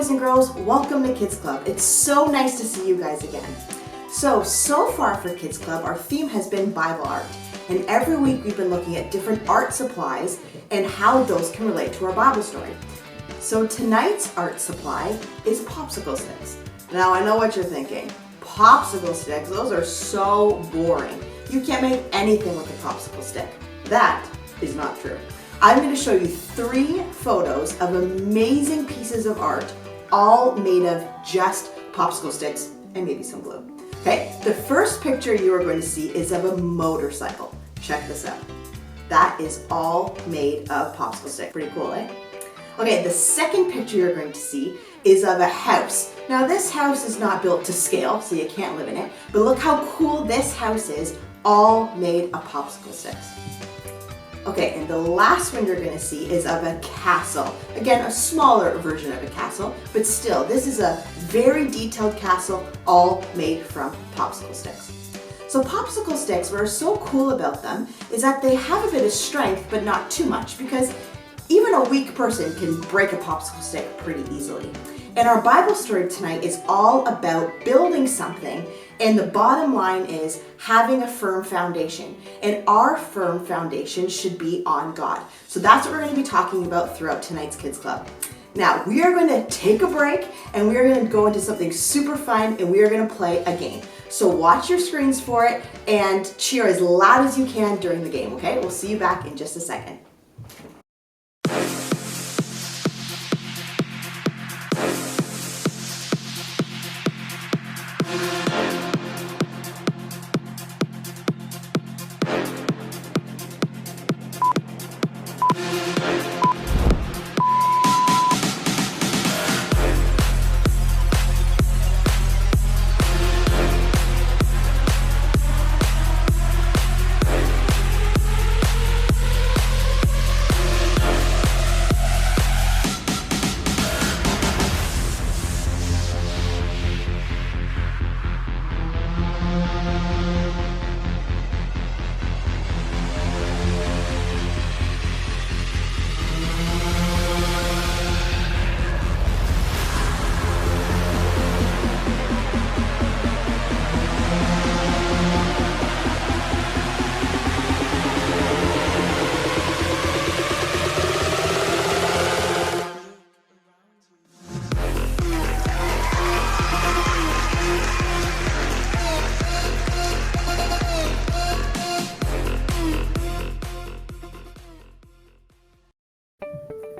boys and girls, welcome to Kids Club. It's so nice to see you guys again. So far for Kids Club, our theme has been Bible art. And every week we've been looking at different art supplies and how those can relate to our Bible story. So tonight's art supply is popsicle sticks. Now I know what you're thinking. Popsicle sticks, those are so boring. You can't make anything with a popsicle stick. That is not true. I'm going to show you 3 photos of amazing pieces of art, all made of just popsicle sticks and maybe some glue. Okay, the first picture you are going to see is of a motorcycle. Check this out. That is all made of popsicle stick. Pretty cool, eh? Okay, the second picture you're going to see is of a house. Now this house is not built to scale, so you can't live in it, but look how cool this house is, all made of popsicle sticks. Okay, and the last one you're going to see is of a castle. Again, a smaller version of a castle, but still, this is a very detailed castle, all made from popsicle sticks. So popsicle sticks, what are so cool about them is that they have a bit of strength, but not too much, because even a weak person can break a popsicle stick pretty easily. And our Bible story tonight is all about building something, and the bottom line is having a firm foundation. And our firm foundation should be on God. So that's what we're going to be talking about throughout tonight's Kids Club. Now, we are going to take a break, and we are going to go into something super fun, and we are going to play a game. So watch your screens for it, and cheer as loud as you can during the game, okay? We'll see you back in just a second.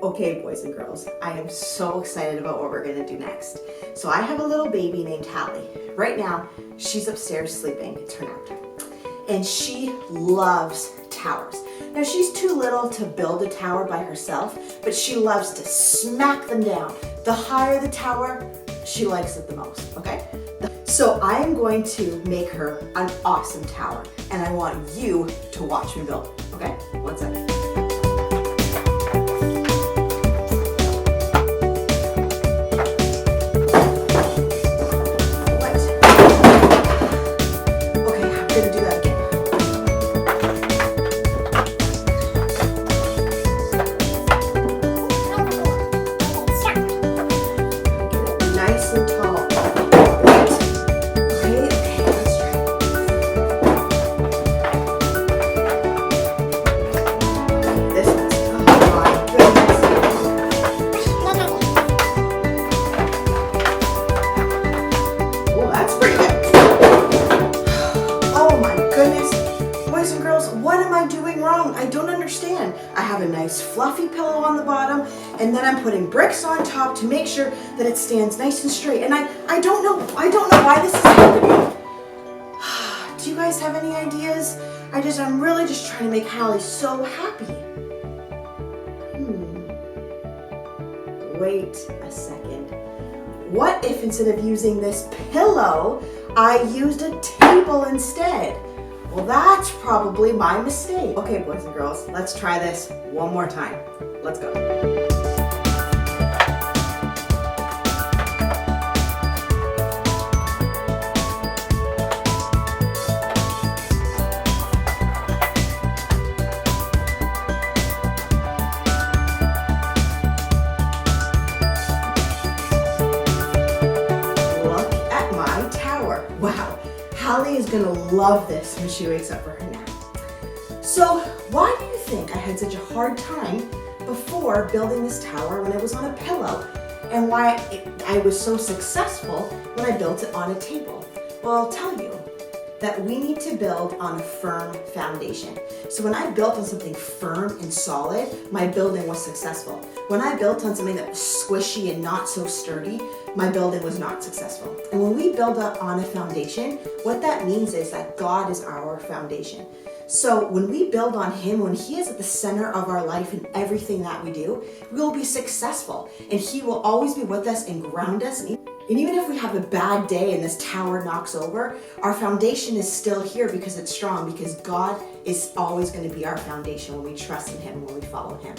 Okay, boys and girls, I am so excited about what we're going to do next. So I have a little baby named Hallie. Right now, she's upstairs sleeping. It's her nap time. And she loves towers. Now, she's too little to build a tower by herself, but she loves to smack them down. The higher the tower, she likes it the most, okay? So I am going to make her an awesome tower, and I want you to watch me build, okay? 1 second. I have a nice fluffy pillow on the bottom, and then I'm putting bricks on top to make sure that it stands nice and straight. And I don't know why this is happening. Do you guys have any ideas? I'm really just trying to make Hallie so happy. Wait a second. What if instead of using this pillow, I used a table instead? Well, that's probably my mistake. Okay, boys and girls, let's try this one more time. Let's go. love this when she wakes up for her nap. So why do you think I had such a hard time before building this tower when it was on a pillow? And why I was so successful when I built it on a table? Well, I'll tell you that we need to build on a firm foundation. So when I built on something firm and solid, my building was successful. When I built on something that was squishy and not so sturdy, my building was not successful. And when we build up on a foundation, what that means is that God is our foundation. So when we build on Him, when He is at the center of our life and everything that we do, we will be successful. And He will always be with us and ground us. And even if we have a bad day and this tower knocks over, our foundation is still here because it's strong, because God is always going to be our foundation when we trust in Him, when we follow Him.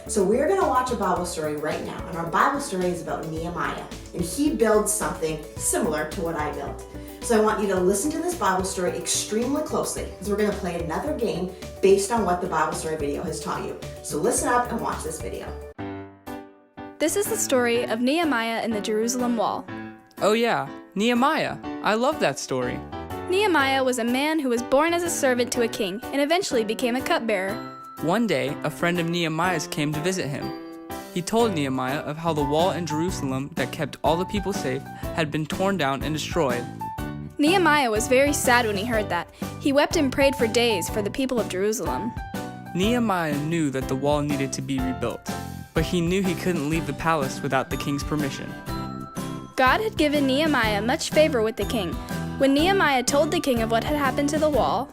So we're going to watch a Bible story right now. And our Bible story is about Nehemiah. And he builds something similar to what I built. So I want you to listen to this Bible story extremely closely, because we're going to play another game based on what the Bible story video has taught you. So listen up and watch this video. This is the story of Nehemiah and the Jerusalem wall. Oh yeah, Nehemiah. I love that story. Nehemiah was a man who was born as a servant to a king and eventually became a cupbearer. One day, a friend of Nehemiah's came to visit him. He told Nehemiah of how the wall in Jerusalem that kept all the people safe had been torn down and destroyed. Nehemiah was very sad when he heard that. He wept and prayed for days for the people of Jerusalem. Nehemiah knew that the wall needed to be rebuilt, but he knew he couldn't leave the palace without the king's permission. God had given Nehemiah much favor with the king. When Nehemiah told the king of what had happened to the wall,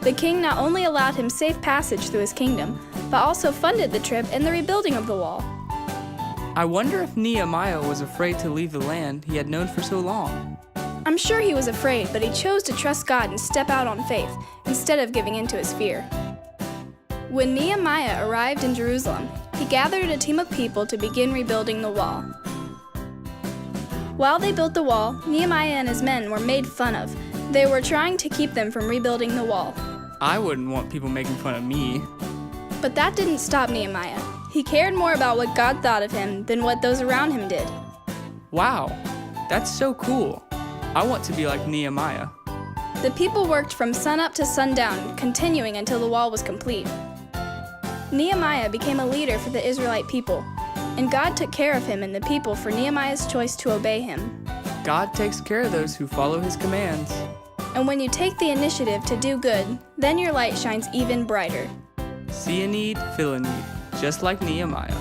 the king not only allowed him safe passage through his kingdom, but also funded the trip and the rebuilding of the wall. I wonder if Nehemiah was afraid to leave the land he had known for so long. I'm sure he was afraid, but he chose to trust God and step out on faith, instead of giving in to his fear. When Nehemiah arrived in Jerusalem, he gathered a team of people to begin rebuilding the wall. While they built the wall, Nehemiah and his men were made fun of. They were trying to keep them from rebuilding the wall. I wouldn't want people making fun of me. But that didn't stop Nehemiah. He cared more about what God thought of him than what those around him did. Wow, that's so cool. I want to be like Nehemiah. The people worked from sunup to sundown, continuing until the wall was complete. Nehemiah became a leader for the Israelite people, and God took care of him and the people for Nehemiah's choice to obey him. God takes care of those who follow His commands. And when you take the initiative to do good, then your light shines even brighter. See a need, fill a need, just like Nehemiah.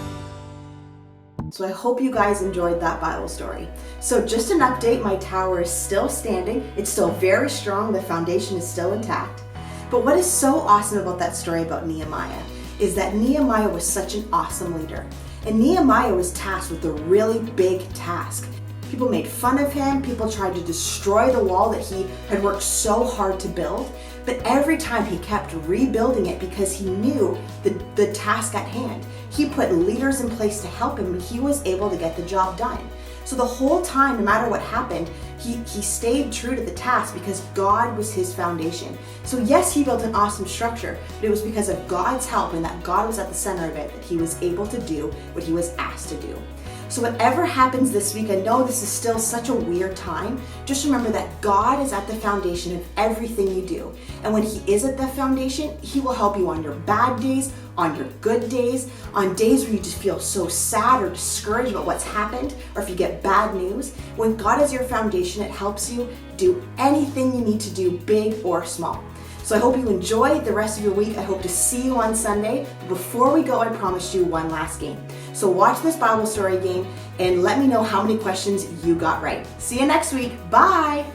So I hope you guys enjoyed that Bible story. So just an update, my tower is still standing. It's still very strong. The foundation is still intact. But what is so awesome about that story about Nehemiah is that Nehemiah was such an awesome leader. And Nehemiah was tasked with a really big task. People made fun of him. People tried to destroy the wall that he had worked so hard to build. But every time he kept rebuilding it because he knew the task at hand. He put leaders in place to help him, and he was able to get the job done. So the whole time, no matter what happened, he stayed true to the task because God was his foundation. So yes, he built an awesome structure, but it was because of God's help and that God was at the center of it that he was able to do what he was asked to do. So whatever happens this week, I know this is still such a weird time, just remember that God is at the foundation of everything you do. And when he is at the foundation, he will help you on your bad days, on your good days, on days where you just feel so sad or discouraged about what's happened, or if you get bad news. When God is your foundation, it helps you do anything you need to do, big or small. So I hope you enjoy the rest of your week. I hope to see you on Sunday. Before we go, I promised you one last game. So watch this Bible story game and let me know how many questions you got right. See you next week. Bye.